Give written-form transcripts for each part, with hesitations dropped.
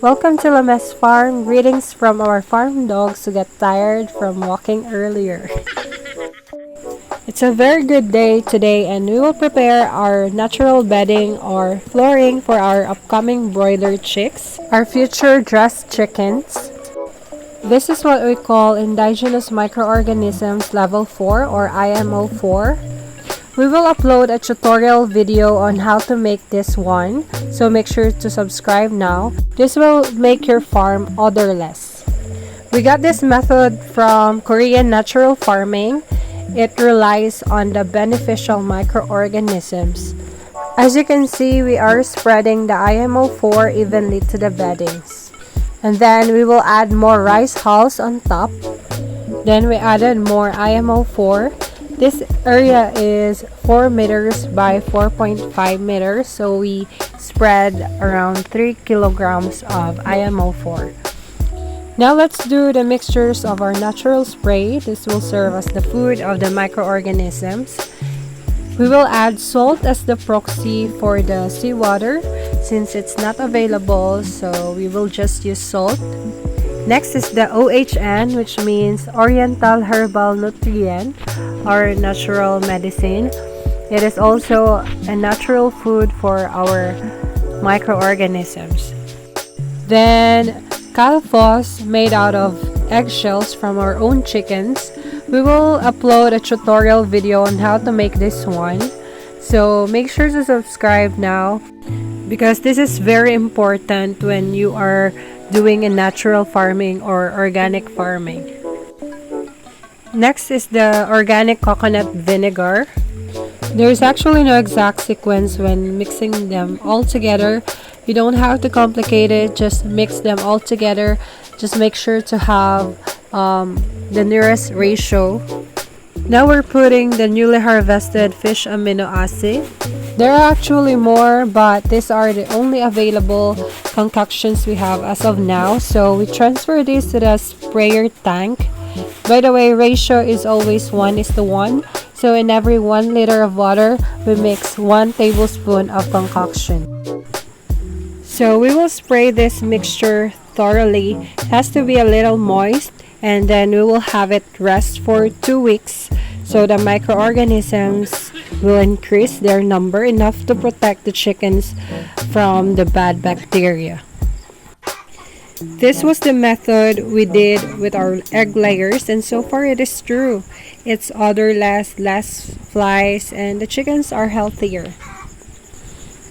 Welcome to Lames Farm. Greetings from our farm dogs who got tired from walking earlier. It's a very good day today and we will prepare our natural bedding or flooring for our upcoming broiler chicks, our future dressed chickens. This is what we call indigenous microorganisms level 4 or IMO 4. We will upload a tutorial video on how to make this one, so make sure to subscribe now. This will make your farm odorless. We got this method from Korean natural farming. It relies on the beneficial microorganisms. As you can see, we are spreading the IMO 4 evenly to the beddings. And then we will add more rice hulls on top. Then we added more IMO 4. This area is 4 meters by 4.5 meters, so we spread around 3 kilograms of IMO 4. Now let's do the mixtures of our natural spray. This will serve as the food of the microorganisms. We will add salt as the proxy for the seawater since it's not available, so we will just use salt. Next is the OHN, which means Oriental Herbal Nutrient or natural medicine. It is also a natural food for our microorganisms. Then calphos made out of eggshells from our own chickens. We will upload a tutorial video on how to make this one. So make sure to subscribe now because this is very important when you are doing a natural farming or organic farming. Next is the organic coconut vinegar. There is actually no exact sequence when mixing them all together. You don't have to complicate it, just mix them all together. Just make sure to have the nearest ratio. Now we're putting the newly harvested fish amino acid. There are actually more, but these are the only available concoctions we have as of now. So we transfer this to the sprayer tank. By the way, ratio is always 1:1. So in every 1 liter of water, we mix 1 tablespoon of concoction. So we will spray this mixture thoroughly. It has to be a little moist, and then we will have it rest for 2 weeks. So the microorganisms will increase their number enough to protect the chickens from the bad bacteria. This was the method we did with our egg layers, and so far it is true. It's odorless, less flies, and the chickens are healthier.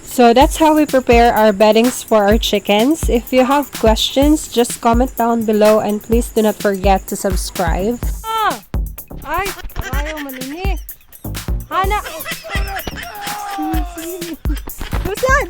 So that's how we prepare our beddings for our chickens. If you have questions, just comment down below and please do not forget to subscribe. Ay, ayaw malinis. Hana! Who's that?